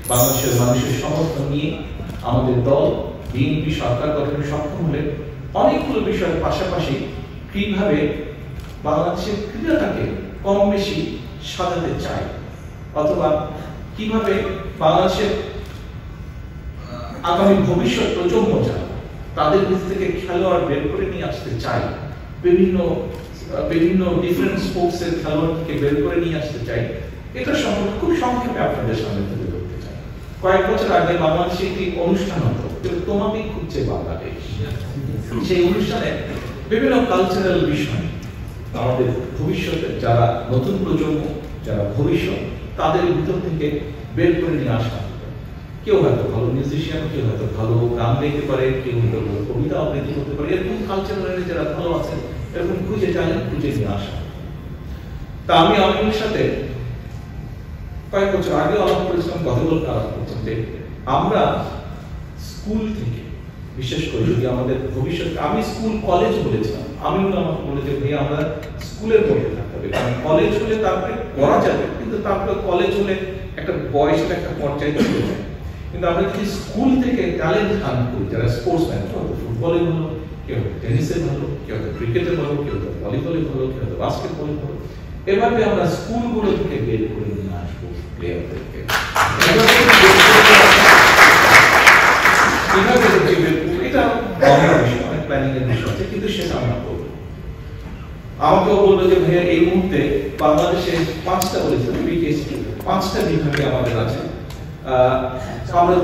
বাংলাদেশের মানুষের সমর্থন নিয়ে আমাদের দল বিএনপি সরকার গঠনে সক্ষম হলে অনেকগুলো বিষয়ের পাশাপাশি কিভাবে বাংলাদেশের ক্রীড়াটাকে কম বেশি সাজাতে চায়, অথবা কিভাবে বাংলাদেশের আগামী ভবিষ্যৎ প্রজন্ম যারা তাদের ভিতর থেকে খেলোয়াড় বের করে নিয়ে আসতে চাই, বিভিন্ন ডিফারেন্ট স্পোর্টসের খেলোয়াড়কে বের করে নিয়ে আসতে চাই, এটা সম্পর্কে খুব সংক্ষেপে আপনাদের সামনে তুলে ধরতে চাই। কয়েক বছর আগে বাংলাদেশে একটি অনুষ্ঠান হতো, তোমাকে খুঁজছে বাংলাদেশ। সেই অনুষ্ঠানে বিভিন্ন কালচারাল বিষয় আমাদের ভবিষ্যতে যারা নতুন প্রজন্ম, যারা ভবিষ্যৎ, তাদের ভিতর থেকে বের করে নিয়ে আসা। কেউ হয়তো ভালো মিউজিশিয়ান, কেউ হয়তো ভালো গান গাইতে পারে, কেউ হয়তো কবিতা আবৃত্তি করতে পারে, এরকম কালচারাল যারা ভালো আছেন এরকম খুঁজে নিয়ে আসা। তা আমি আমাদের সাথে কয়েক বছর আগে আলাপ করেছিলাম, কথা বলতে আলাপ করছিলাম যে আমরা স্কুল থেকে, বিশেষ করে যদি আমাদের ভবিষ্যৎ, আমি স্কুল কলেজ বলেছিলাম, আমি আমাকে বলে যে ভাই আমরা স্কুলের মধ্যে থাকতে হবে, কারণ কলেজ হলে তারপরে পড়া যাবে, কিন্তু তারপরে কলেজ হলে একটা বয়সের একটা পর্যায়ে চলে যায়। কিন্তু আমরা যদি স্কুল থেকে ট্যালেন্ট হান্ট করি, যারা স্পোর্টসম্যান, কেউ হয়তো ফুটবলে ভালো, কেউ হয়তো টেনিসে ভালো, কেউ হয়তো ক্রিকেটে ভালো, কেউ হয়তো ভলিবলে ভালো, কেউ হয়তো বাস্কেটবলে ভালো, এভাবে আমরা স্কুলগুলো থেকে বের করে নিয়ে আসবো প্লেয়ারদেরকে। এটা অনেক প্ল্যানিং এর বিষয় আছে, কিন্তু সেটা আমরা করবো। আমাকেও বললো যে ভাইয়া এই মুহূর্তে বাংলাদেশে 5টা বলেছিলাম পাঁচটা বিভাগে আমাদের আছে, আমরা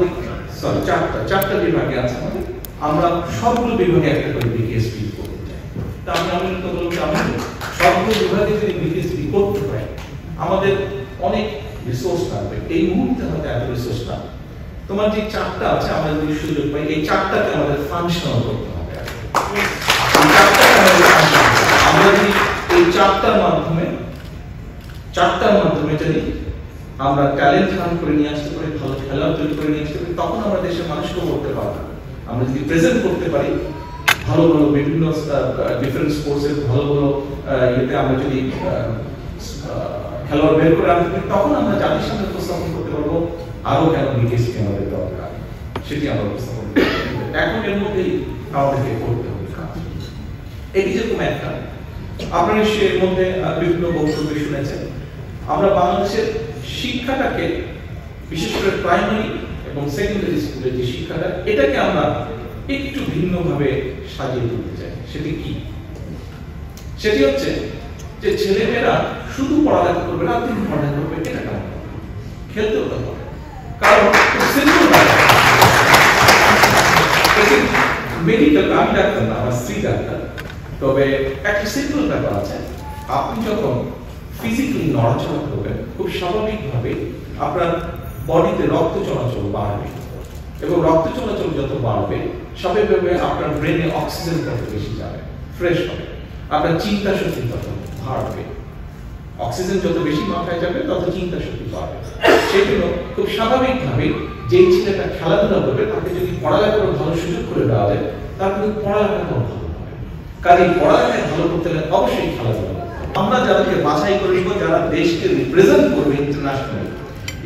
চারটা বিভাগে আছে আমাদের, আমরা সবগুলো বিভাগে একটা করে বিকেএসপি করতে চাই। তা আমি তো বললাম যে আমি সবগুলো বিভাগে যদি বিকেএসপি করতে হয় আমাদের অনেক রিসোর্স লাগবে, এই মুহূর্তে হয়তো এত রিসোর্স না। তোমার যে 4টা আছে আমরা যদি সুযোগ পাই, এই 4টাকে আমাদের ফাংশনাল করতে হবে। আমরা যদি এই 4টার মাধ্যমে যদি আমরা ট্যালেন্ট হান্ট করে নিয়ে আসতে পারি, ভালো খেলোয়াড় তৈরি করে নিয়ে আসতে পারি, তখন আমরা দেশের মানুষকেও করতে পারবো। আমরা যদি প্রেজেন্ট করতে পারি ভালো বিভিন্ন ডিফারেন্ট স্পোর্টসের ভালো ইয়েতে আমরা যদি খেলোয়াড় বের করে আনতে পারি, তখন আমরা জাতির সামনে উপস্থাপন করতে পারবো আরো কেন বিকেএসপি আমাদের দরকার, সেটি আমরা উপস্থাপন করতে পারবো। এখন এর মধ্যেই আমাদেরকে করতে হবে কাজ। এটি যেরকম একটা, আপনারা নিশ্চয়ই এর মধ্যে বিভিন্ন বক্তব্য শুনেছেন, আমরা বাংলাদেশের শিক্ষাটাকে, বিশেষ করে প্রাইমারি এবং সেকেন্ডারি স্কুলের যে শিক্ষাটা, এটাকে আমরা একটু ভিন্নভাবে সাজিয়ে তুলতে চাই। সেটি কি? সেটি হচ্ছে যে ছেলেমেয়েরা শুধু পড়ালেখা করবে না, তিনি পড়ালেখা করবে, এটা কেমন খেলতেও তো হবে। কারণ মেডিকেল, আমি ডাক্তার না, আমার স্ত্রী ডাক্তার, তবে একটা সিম্পল ব্যাপার আছে, আপনি যখন ফিজিক্যালি নড়াচড়া করবেন খুব স্বাভাবিকভাবে আপনার বডিতে রক্ত চলাচল বাড়বে, এবং রক্ত চলাচল যত বাড়বে স্বাভাবিকভাবে আপনার ব্রেনে অক্সিজেন তত বেশি যাবে, ফ্রেশ হবে, আপনার চিন্তা শক্তি তত বাড়বে। অক্সিজেন যত বেশি মাথায় যাবে তত চিন্তা শক্তি বাড়বে। সেই জন্য খুব স্বাভাবিকভাবে যেই ছেলেটা খেলাধুলা করবে তাকে যদি পড়ালেখার ভালো সুযোগ করে দেওয়া যায়, তার কিন্তু পড়ালেখাটাও ভালো হবে। কাজে পড়ালেখায় ভালো করতে গেলে অবশ্যই খেলাধুলা। আমরা যাদেরকে বাছাই করে নিব, যারা দেশকে রিপ্রেজেন্ট করবে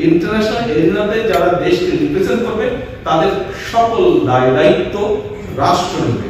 ইন্টারন্যাশনাল এরিনাতে, যারা দেশকে রিপ্রেজেন্ট করবে, তাদের সকল দায় দায়িত্ব রাষ্ট্র নেবে।